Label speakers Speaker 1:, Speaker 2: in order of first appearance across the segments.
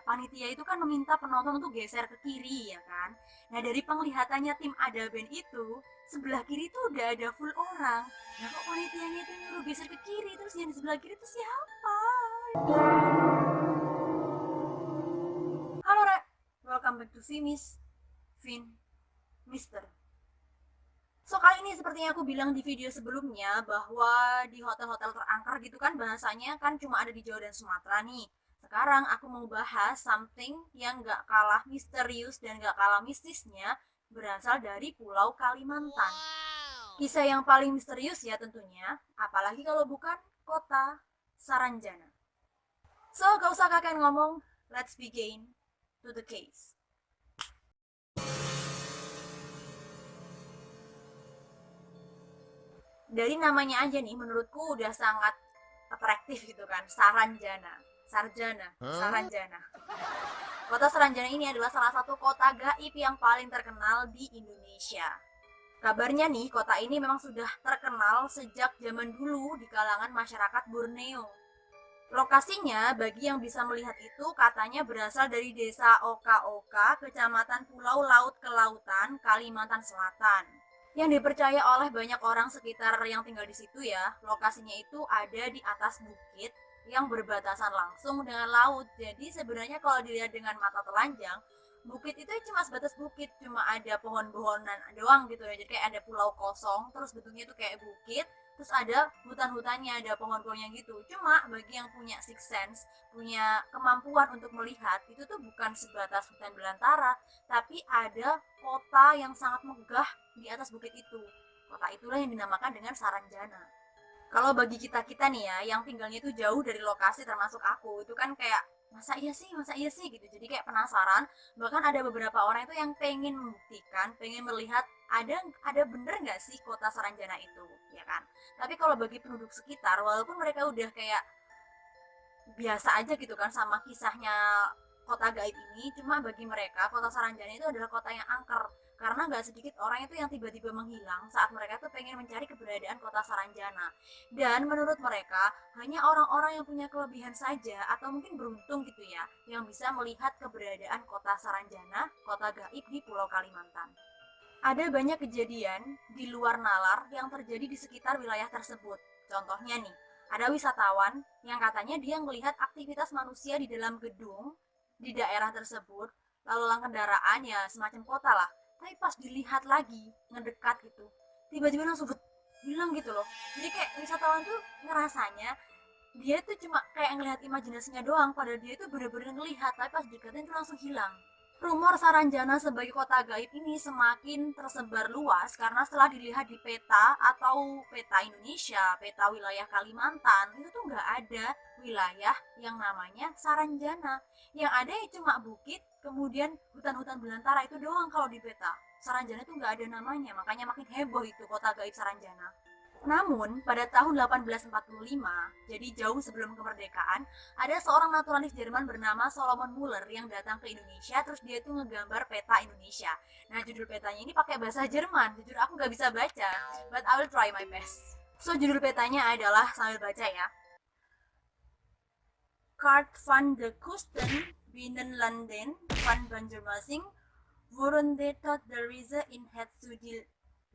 Speaker 1: panitia itu kan meminta penonton untuk geser ke kiri ya kan. Nah dari penglihatannya tim Adaben itu sebelah kiri itu udah ada full orang. Nah kok panitianya itu nyuruh geser ke kiri, terus yang di sebelah kiri itu siapa? Halo Rek, welcome back to Vimis, Vin, Mister. So kali ini seperti yang aku bilang di video sebelumnya bahwa di hotel-hotel terangker gitu kan bahasanya kan cuma ada di Jawa dan Sumatera nih. Sekarang aku mau bahas something yang gak kalah misterius dan gak kalah mistisnya berasal dari Pulau Kalimantan. Kisah yang paling misterius ya tentunya, apalagi kalau bukan kota Saranjana. So gak usah kakek ngomong, let's begin to the case. Dari namanya aja nih menurutku udah sangat atraktif gitu kan, Saranjana. Kota Saranjana ini adalah salah satu kota gaib yang paling terkenal di Indonesia. Kabarnya nih, kota ini memang sudah terkenal sejak zaman dulu di kalangan masyarakat Borneo. Lokasinya, bagi yang bisa melihat itu, katanya berasal dari desa Oka-Oka, kecamatan Pulau Laut Kelautan, Kalimantan Selatan. Yang dipercaya oleh banyak orang sekitar yang tinggal di situ ya, lokasinya itu ada di atas bukit yang berbatasan langsung dengan laut. Jadi sebenarnya kalau dilihat dengan mata telanjang, bukit itu cuma sebatas bukit, cuma ada pohon-pohonan doang gitu ya. Jadi kayak ada pulau kosong, terus bentuknya itu kayak bukit, terus ada hutan-hutannya, ada pohon-pohonnya gitu. Cuma bagi yang punya six sense, punya kemampuan untuk melihat, itu tuh bukan sebatas hutan belantara, tapi ada kota yang sangat megah di atas bukit itu. Kota itulah yang dinamakan dengan Saranjana. Kalau bagi kita-kita nih ya, yang tinggalnya itu jauh dari lokasi termasuk aku, itu kan kayak masa iya sih gitu. Jadi kayak penasaran, bahkan ada beberapa orang itu yang pengen membuktikan, pengen melihat ada bener nggak sih kota Saranjana itu, ya kan? Tapi kalau bagi penduduk sekitar, walaupun mereka udah kayak biasa aja gitu kan sama kisahnya kota gaib ini, cuma bagi mereka kota Saranjana itu adalah kota yang angker karena nggak sedikit orang itu yang tiba-tiba menghilang saat mereka tuh pengen mencari keberadaan kota Saranjana. Dan menurut mereka hanya orang-orang yang punya kelebihan saja atau mungkin beruntung gitu ya yang bisa melihat keberadaan kota Saranjana, kota gaib di Pulau Kalimantan. Ada banyak kejadian di luar nalar yang terjadi di sekitar wilayah tersebut. Contohnya nih, ada wisatawan yang katanya dia melihat aktivitas manusia di dalam gedung di daerah tersebut, lalu lalang kendaraan ya semacam kota lah. Tapi pas dilihat lagi, ngedekat gitu, tiba-tiba langsung hilang gitu loh. Jadi kayak wisatawan tuh ngerasanya dia tuh cuma kayak ngelihat imajinasinya doang, padahal dia tuh bener-bener ngelihat, tapi pas dikatain tuh langsung hilang. Rumor Saranjana sebagai kota gaib ini semakin tersebar luas karena setelah dilihat di peta atau peta Indonesia, peta wilayah Kalimantan, itu tuh nggak ada wilayah yang namanya Saranjana. Yang ada ya cuma bukit, kemudian hutan-hutan belantara itu doang kalau di peta. Saranjana itu nggak ada namanya, makanya makin heboh itu kota gaib Saranjana. Namun, pada tahun 1845, jadi jauh sebelum kemerdekaan, ada seorang naturalis Jerman bernama Solomon Muller yang datang ke Indonesia, terus dia tuh ngegambar peta Indonesia. Nah, judul petanya ini pakai bahasa Jerman, jujur aku nggak bisa baca, but I will try my best. So, judul petanya adalah, sambil baca ya, Kaart van de Kusten Binnenlanden van Banjarmasin worden tot de Rize in het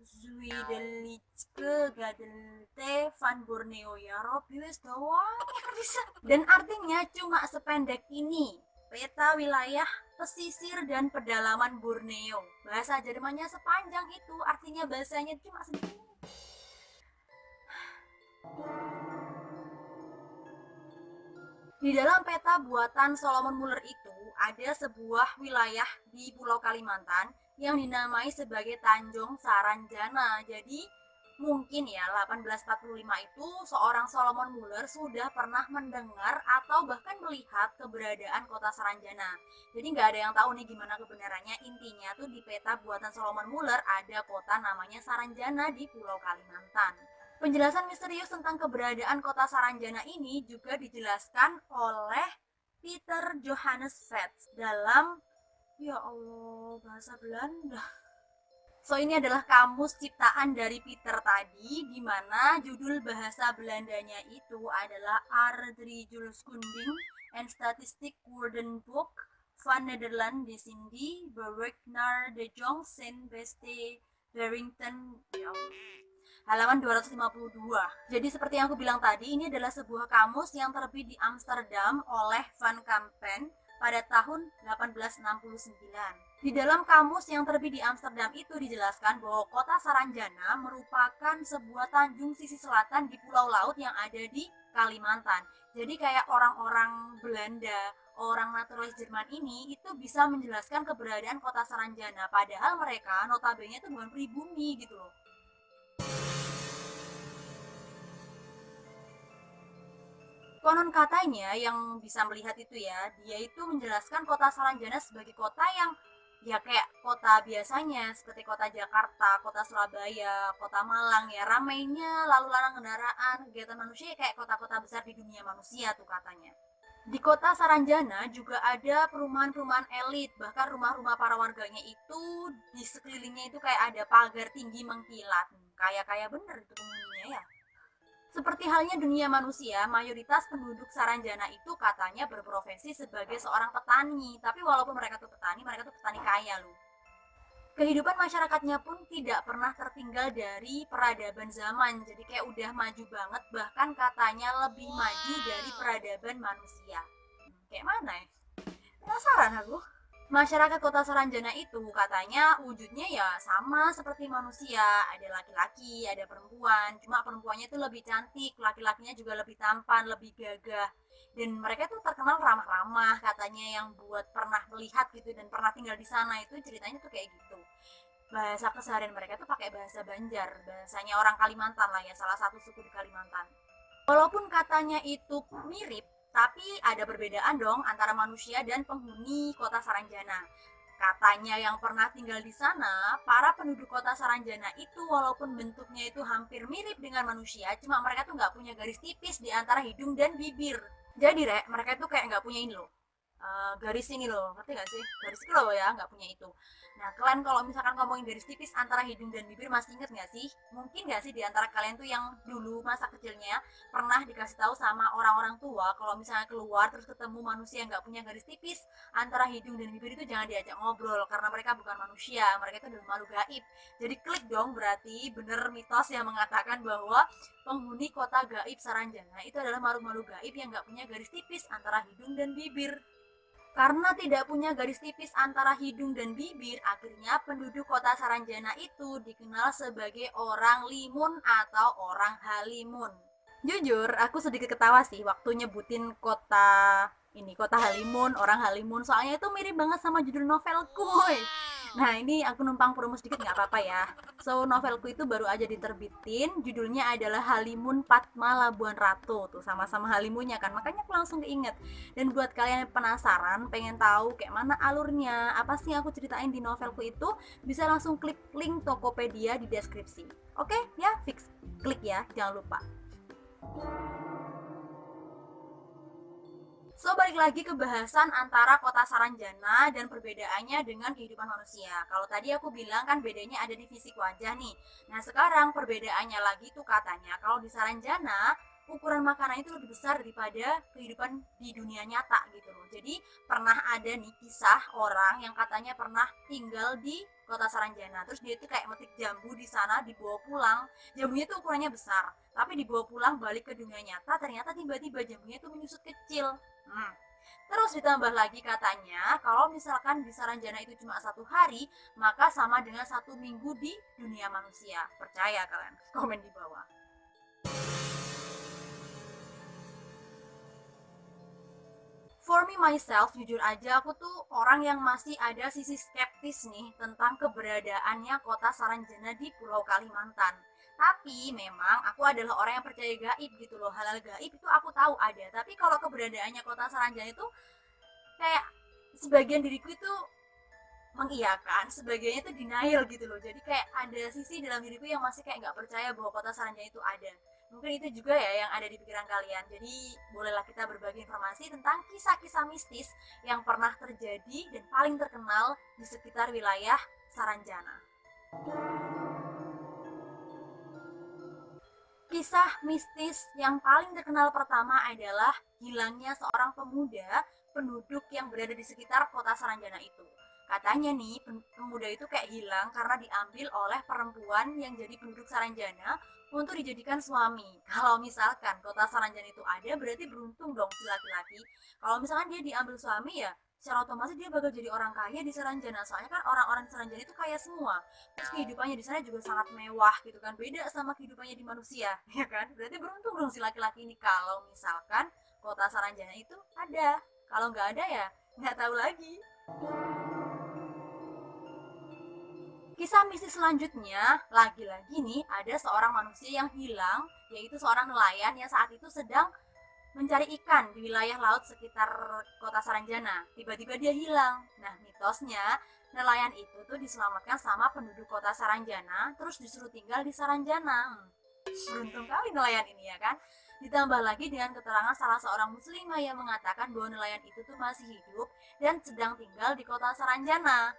Speaker 1: Zuideliche Gadelte van Borneo ya Rob US doang yang bisa. Dan artinya cuma sependek ini peta wilayah pesisir dan pedalaman Borneo. Bahasa Jermannya sepanjang itu, artinya bahasanya cuma segini. Di dalam peta buatan Solomon Muller itu ada sebuah wilayah di Pulau Kalimantan yang dinamai sebagai Tanjung Saranjana. Jadi mungkin ya 1845 itu seorang Solomon Muller sudah pernah mendengar atau bahkan melihat keberadaan kota Saranjana. Jadi nggak ada yang tahu nih gimana kebenarannya. Intinya tuh di peta buatan Solomon Muller ada kota namanya Saranjana di Pulau Kalimantan. Penjelasan misterius tentang keberadaan kota Saranjana ini juga dijelaskan oleh Peter Johannes Vets dalam, ya Allah, bahasa Belanda. So ini adalah kamus ciptaan dari Peter tadi, di mana judul bahasa Belandanya itu adalah Aardrijkskunde en Statistik Woordenboek van Nederland di Cindy Berwick naar de Jongsen Beste Barrington, ya halaman 252. Jadi seperti yang aku bilang tadi, ini adalah sebuah kamus yang terbit di Amsterdam oleh Van Kampen pada tahun 1869. Di dalam kamus yang terbit di Amsterdam itu dijelaskan bahwa kota Saranjana merupakan sebuah tanjung sisi selatan di pulau laut yang ada di Kalimantan. Jadi kayak orang-orang Belanda, orang naturalis Jerman ini itu bisa menjelaskan keberadaan kota Saranjana, padahal mereka notabene itu bukan pribumi gitu loh. Konon katanya yang bisa melihat itu ya, dia itu menjelaskan kota Saranjana sebagai kota yang ya kayak kota biasanya, seperti kota Jakarta, kota Surabaya, kota Malang ya, ramainya lalu lalang kendaraan, kegiatan manusia ya kayak kota-kota besar di dunia manusia tuh katanya. Di kota Saranjana juga ada perumahan-perumahan elit, bahkan rumah-rumah para warganya itu di sekelilingnya itu kayak ada pagar tinggi mengkilat. Kaya-kaya bener itu penghuninya ya. Seperti halnya dunia manusia, mayoritas penduduk Saranjana itu katanya berprofesi sebagai seorang petani. Tapi walaupun mereka tuh petani kaya loh. Kehidupan masyarakatnya pun tidak pernah tertinggal dari peradaban zaman. Jadi kayak udah maju banget, bahkan katanya lebih maju dari peradaban manusia. Kayak mana ya? Penasaran aku. Masyarakat kota Saranjana itu katanya wujudnya ya sama seperti manusia, ada laki-laki, ada perempuan, cuma perempuannya itu lebih cantik, laki-lakinya juga lebih tampan, lebih gagah, dan mereka tuh terkenal ramah-ramah katanya, yang buat pernah melihat gitu dan pernah tinggal di sana itu ceritanya tuh kayak gitu. Bahasa keseharian mereka tuh pakai bahasa Banjar, bahasanya orang Kalimantan lah ya, salah satu suku di Kalimantan. Walaupun katanya itu mirip, tapi ada perbedaan dong antara manusia dan penghuni kota Saranjana. Katanya yang pernah tinggal di sana, para penduduk kota Saranjana itu walaupun bentuknya itu hampir mirip dengan manusia, cuma mereka tuh nggak punya garis tipis di antara hidung dan bibir. Jadi Rek, mereka tuh kayak nggak punya ini loh, garis ini loh, ngerti gak sih? Garis itu loh ya, nggak punya itu. Nah, kalian kalau misalkan ngomongin garis tipis antara hidung dan bibir masih inget nggak sih? Mungkin nggak sih di antara kalian tuh yang dulu masa kecilnya pernah dikasih tahu sama orang-orang tua kalau misalnya keluar terus ketemu manusia yang nggak punya garis tipis antara hidung dan bibir itu jangan diajak ngobrol karena mereka bukan manusia, mereka itu adalah makhluk gaib. Jadi klik dong, berarti bener mitos yang mengatakan bahwa penghuni kota gaib Saranjana itu adalah makhluk-makhluk gaib yang nggak punya garis tipis antara hidung dan bibir. Karena tidak punya garis tipis antara hidung dan bibir, akhirnya penduduk kota Saranjana itu dikenal sebagai orang limun atau orang halimun. Jujur, aku sedikit ketawa sih waktu nyebutin kota ini, kota Halimun, orang Halimun. Soalnya itu mirip banget sama judul novelku, woy. Nah, ini aku numpang promo sedikit nggak apa-apa ya. So, novelku itu baru aja diterbitin. Judulnya adalah Halimun Padma Labuan Ratu. Tuh, sama-sama Halimunnya kan. Makanya aku langsung keinget. Dan buat kalian yang penasaran, pengen tahu kayak mana alurnya, apa sih yang aku ceritain di novelku itu, bisa langsung klik link Tokopedia di deskripsi. Oke, ya, fix. Klik ya, jangan lupa. So, balik lagi ke bahasan antara kota Saranjana dan perbedaannya dengan kehidupan manusia. Kalau tadi aku bilang kan bedanya ada di fisik wajah nih. Nah, sekarang perbedaannya lagi tuh katanya kalau di Saranjana ukuran makanan itu lebih besar daripada kehidupan di dunia nyata gitu loh. Jadi pernah ada nih kisah orang yang katanya pernah tinggal di kota Saranjana. Terus dia tuh kayak metik jambu di sana, dibawa pulang. Jambunya tuh ukurannya besar, tapi dibawa pulang balik ke dunia nyata ternyata tiba-tiba jambunya tuh menyusut kecil. Hmm. Terus ditambah lagi katanya kalau misalkan di Saranjana itu cuma 1 hari, maka sama dengan 1 minggu di dunia manusia. Percaya kalian? Komen di bawah. For me myself, jujur aja aku tuh orang yang masih ada sisi skeptis nih tentang keberadaannya kota Saranjana di Pulau Kalimantan. Tapi memang aku adalah orang yang percaya gaib gitu loh. Hal-hal gaib itu aku tahu ada. Tapi kalau keberadaannya kota Saranjana itu kayak sebagian diriku itu mengiyakan, sebagiannya itu denial gitu loh. Jadi kayak ada sisi dalam diriku yang masih kayak nggak percaya bahwa kota Saranjana itu ada. Mungkin itu juga ya yang ada di pikiran kalian. Jadi bolehlah kita berbagi informasi tentang kisah-kisah mistis yang pernah terjadi dan paling terkenal di sekitar wilayah Saranjana. Kisah mistis yang paling terkenal pertama adalah hilangnya seorang pemuda penduduk yang berada di sekitar kota Saranjana itu. Katanya nih, pemuda itu kayak hilang karena diambil oleh perempuan yang jadi penduduk Saranjana untuk dijadikan suami. Kalau misalkan kota Saranjana itu ada, berarti beruntung dong si laki-laki. Kalau misalkan dia diambil suami ya, secara otomatis dia bakal jadi orang kaya di Saranjana. Soalnya kan orang-orang di Saranjana itu kaya semua. Terus kehidupannya di sana juga sangat mewah gitu kan. Beda sama kehidupannya di manusia, ya kan? Berarti beruntung dong si laki-laki ini kalau misalkan kota Saranjana itu ada. Kalau nggak ada ya nggak tahu lagi. Kisah mistis selanjutnya, lagi-lagi nih ada seorang manusia yang hilang, yaitu seorang nelayan yang saat itu sedang mencari ikan di wilayah laut sekitar kota Saranjana. Tiba-tiba dia hilang. Nah, mitosnya nelayan itu tuh diselamatkan sama penduduk kota Saranjana, terus disuruh tinggal di Saranjana. Beruntung kali nelayan ini ya kan. Ditambah lagi dengan keterangan salah seorang muslimah yang mengatakan bahwa nelayan itu tuh masih hidup dan sedang tinggal di kota Saranjana.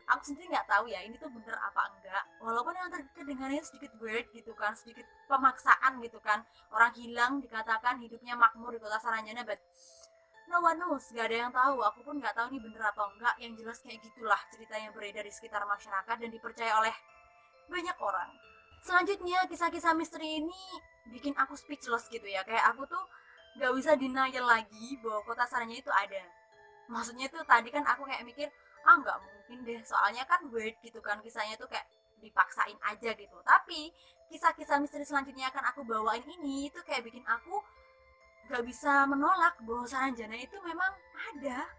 Speaker 1: Aku sendiri nggak tahu ya ini tuh bener apa enggak, walaupun yang terdengarnya sedikit weird gitu kan, sedikit pemaksaan gitu kan, orang hilang dikatakan hidupnya makmur di kota Saranjana, but no one knows, gak ada yang tahu. Aku pun nggak tahu ini bener atau enggak, yang jelas kayak gitulah cerita yang beredar di sekitar masyarakat dan dipercaya oleh banyak orang. Selanjutnya kisah-kisah misteri ini bikin aku speechless gitu ya, kayak aku tuh nggak bisa denial lagi bahwa kota Saranjana itu ada. Maksudnya tuh tadi kan aku kayak mikir, ah nggak mungkin deh, soalnya kan weird gitu kan kisahnya tuh kayak dipaksain aja gitu. Tapi kisah-kisah misteri selanjutnya akan aku bawain ini itu kayak bikin aku nggak bisa menolak bahwa Saranjana itu memang ada.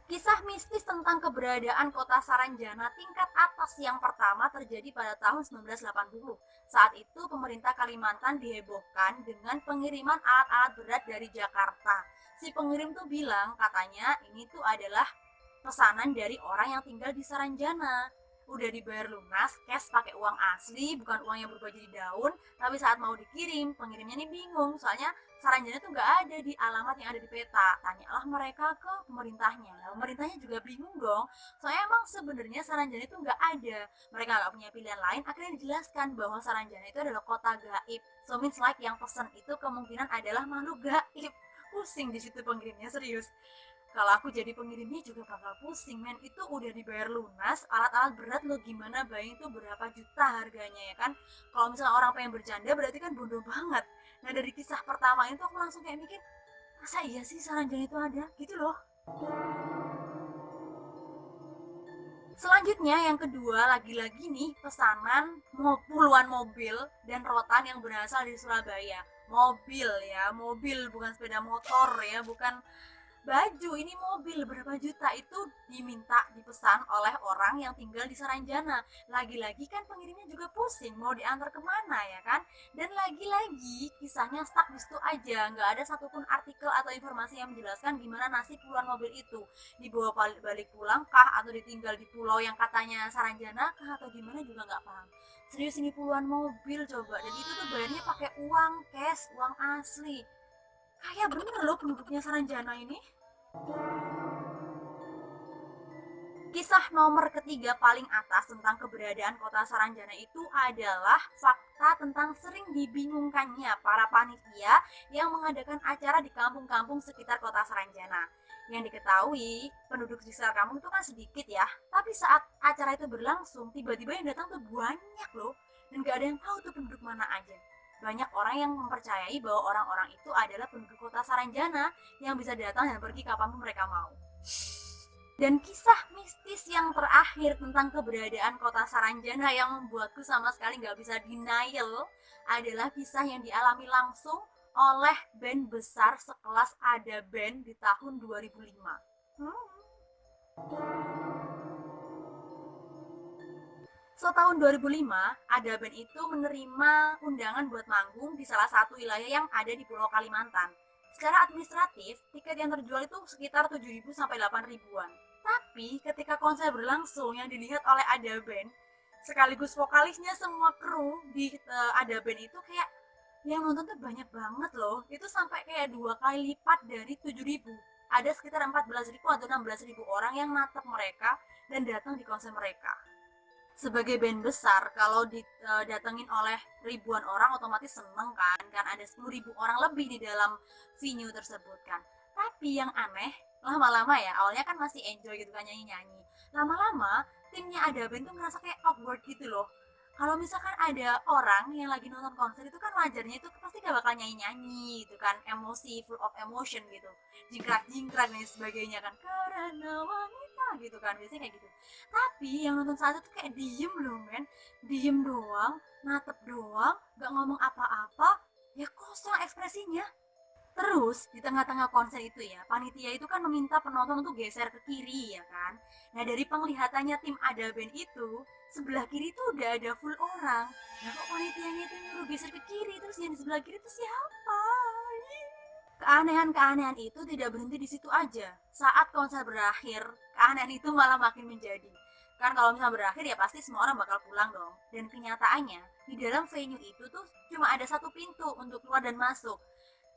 Speaker 1: Kisah mistis tentang keberadaan kota Saranjana tingkat atas yang pertama terjadi pada tahun 1980. Saat itu pemerintah Kalimantan dihebohkan dengan pengiriman alat-alat berat dari Jakarta. Si pengirim tuh bilang katanya ini tuh adalah pesanan dari orang yang tinggal di Saranjana. Udah dibayar lunas, cash pakai uang asli, bukan uang yang berubah jadi daun. Tapi saat mau dikirim, pengirimnya nih bingung. Soalnya Saranjana tuh nggak ada di alamat yang ada di peta. Tanyalah mereka ke pemerintahnya. Pemerintahnya juga bingung dong. Soalnya emang sebenarnya Saranjana itu nggak ada. Mereka nggak punya pilihan lain. Akhirnya dijelaskan bahwa Saranjana itu adalah kota gaib. So means like yang pesan itu kemungkinan adalah makhluk gaib. Pusing di situ pengirimnya, serius. Kalau aku jadi pengirimnya juga bakal pusing, men. Itu udah dibayar lunas, alat-alat berat lo gimana bayang itu berapa juta harganya ya kan. Kalau misalnya orang pengen bercanda berarti kan bodoh banget. Nah dari kisah pertama itu aku langsung kayak mikir, masa iya sih Saranjana itu ada gitu loh. Selanjutnya yang kedua, lagi-lagi nih pesanan puluhan mobil dan rotan yang berasal dari Surabaya. Mobil ya, mobil bukan sepeda motor ya, bukan baju, ini mobil berapa juta itu diminta dipesan oleh orang yang tinggal di Saranjana. Lagi-lagi kan pengirimnya juga pusing mau diantar kemana ya kan. Dan lagi-lagi kisahnya stuck di situ aja, nggak ada satupun artikel atau informasi yang menjelaskan gimana nasib puluhan mobil itu, dibawa balik pulang kah atau ditinggal di pulau yang katanya Saranjana kah atau gimana juga nggak paham. Serius ini puluhan mobil coba, dan itu tuh bayarnya pakai uang cash, uang asli. Kayak bener loh penduduknya Saranjana ini. Kisah nomor ketiga paling atas tentang keberadaan kota Saranjana itu adalah fakta tentang sering dibingungkannya para panitia yang mengadakan acara di kampung-kampung sekitar kota Saranjana. Yang diketahui, penduduk di sekitar kampung itu kan sedikit ya, tapi saat acara itu berlangsung, tiba-tiba yang datang tuh banyak loh, dan gak ada yang tahu tuh penduduk mana aja. Banyak orang yang mempercayai bahwa orang-orang itu adalah penduduk kota Saranjana yang bisa datang dan pergi kapanpun mereka mau. Dan kisah mistis yang terakhir tentang keberadaan kota Saranjana yang membuatku sama sekali gak bisa denial adalah kisah yang dialami langsung oleh band besar sekelas Ada Band di tahun 2005. So tahun 2005, Ada Band itu menerima undangan buat manggung di salah satu wilayah yang ada di Pulau Kalimantan. Secara administratif, tiket yang terjual itu sekitar 7.000 sampai 8.000-an. Tapi ketika konser berlangsung yang dilihat oleh Ada Band, sekaligus vokalisnya semua kru di Ada Band itu kayak yang nonton tuh banyak banget loh. Itu sampai kayak 2 kali lipat dari 7.000. Ada sekitar 14.000 atau 16.000 orang yang natap mereka dan datang di konser mereka. sebagai band besar kalau didatengin oleh ribuan orang otomatis seneng kan ada 10.000 orang lebih di dalam venue tersebut kan. Tapi yang aneh lama-lama ya, awalnya kan masih enjoy gitu kan nyanyi-nyanyi, lama-lama timnya ada band tuh ngerasa kayak awkward gitu loh. Kalau misalkan ada orang yang lagi nonton konser itu kan wajarnya itu pasti gak bakal nyanyi-nyanyi gitu kan, emosi, full of emotion gitu, jingkrak-jingkrak dan sebagainya kan, karena wanita gitu kan, biasanya kayak gitu. Tapi yang nonton saat itu kayak diem loh men, diem doang, natep doang, gak ngomong apa-apa, ya kosong ekspresinya. Terus di tengah-tengah konser itu ya, panitia itu kan meminta penonton untuk geser ke kiri ya kan. Nah dari penglihatannya tim ada band itu, sebelah kiri itu udah ada full orang. Nah kok panitianya itu nyuruh geser ke kiri, terus yang di sebelah kiri itu siapa? Keanehan-keanehan itu tidak berhenti di situ aja. Saat konser berakhir, keanehan itu malah makin menjadi. Kan kalau misalnya berakhir ya pasti semua orang bakal pulang dong. Dan kenyataannya, di dalam venue itu tuh cuma ada satu pintu untuk keluar dan masuk.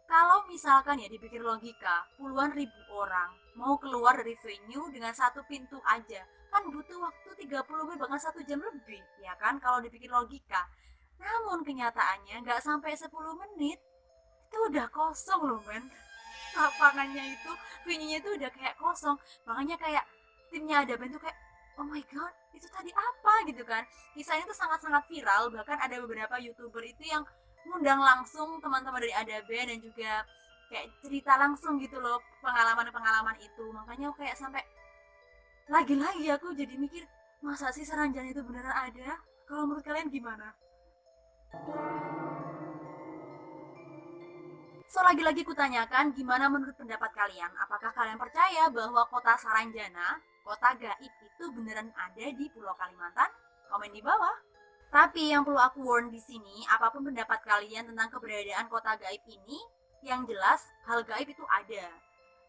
Speaker 1: Kalau misalkan ya dipikir logika, puluhan ribu orang mau keluar dari venue dengan satu pintu aja, kan butuh waktu 30 menit bahkan 1 jam lebih, ya kan kalau dipikir logika. Namun kenyataannya nggak sampai 10 menit, itu udah kosong loh men. Lapangannya itu, venue-nya itu udah kayak kosong. Makanya kayak timnya ada band tuh kayak, oh my god, itu tadi apa gitu kan. Kisahnya tuh sangat-sangat viral, bahkan ada beberapa youtuber itu yang ngundang langsung teman-teman dari ada band dan juga kayak cerita langsung gitu loh pengalaman-pengalaman itu. Makanya kayak sampai lagi-lagi aku jadi mikir, masa sih Saranjana itu beneran ada? Kalau menurut kalian gimana? So lagi-lagi kutanyakan gimana menurut pendapat kalian? Apakah kalian percaya bahwa kota Saranjana, kota gaib itu beneran ada di Pulau Kalimantan? Komen di bawah. Tapi yang perlu aku warn di sini, apapun pendapat kalian tentang keberadaan kota gaib ini, yang jelas hal gaib itu ada.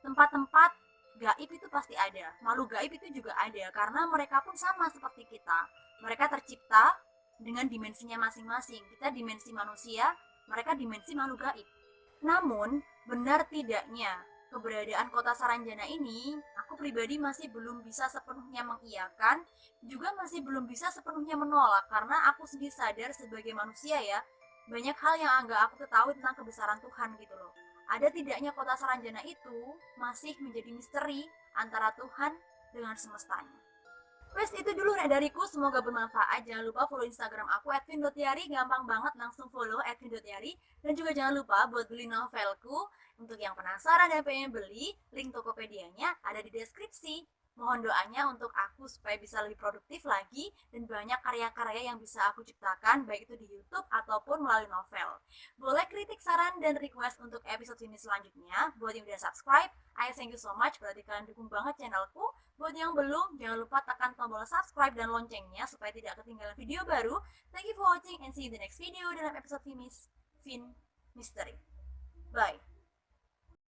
Speaker 1: Tempat-tempat gaib itu pasti ada. Makhluk gaib itu juga ada karena mereka pun sama seperti kita. Mereka tercipta dengan dimensinya masing-masing. Kita dimensi manusia, mereka dimensi makhluk gaib. Namun, benar tidaknya keberadaan kota Saranjana ini, aku pribadi masih belum bisa sepenuhnya mengiyakan, juga masih belum bisa sepenuhnya menolak, karena aku sendiri sadar sebagai manusia ya, banyak hal yang agak aku ketahui tentang kebesaran Tuhan gitu loh. Ada tidaknya kota Saranjana itu masih menjadi misteri antara Tuhan dengan semestanya. Wes itu dulu dariku, semoga bermanfaat. Jangan lupa follow Instagram aku @vin.tiari, gampang banget langsung follow @vin.tiari. Dan juga jangan lupa buat beli novelku. Untuk yang penasaran dan pengen beli, link Tokopedia-nya ada di deskripsi. Mohon doanya untuk aku supaya bisa lebih produktif lagi dan banyak karya-karya yang bisa aku ciptakan baik itu di YouTube ataupun melalui novel. Boleh kritik, saran, dan request untuk episode ini selanjutnya. Buat yang udah subscribe, I thank you so much, berarti kalian dukung banget channelku. Buat yang belum, jangan lupa tekan tombol subscribe dan loncengnya supaya tidak ketinggalan video baru. Thank you for watching and see you in the next video dalam episode Fin Mystery. Bye.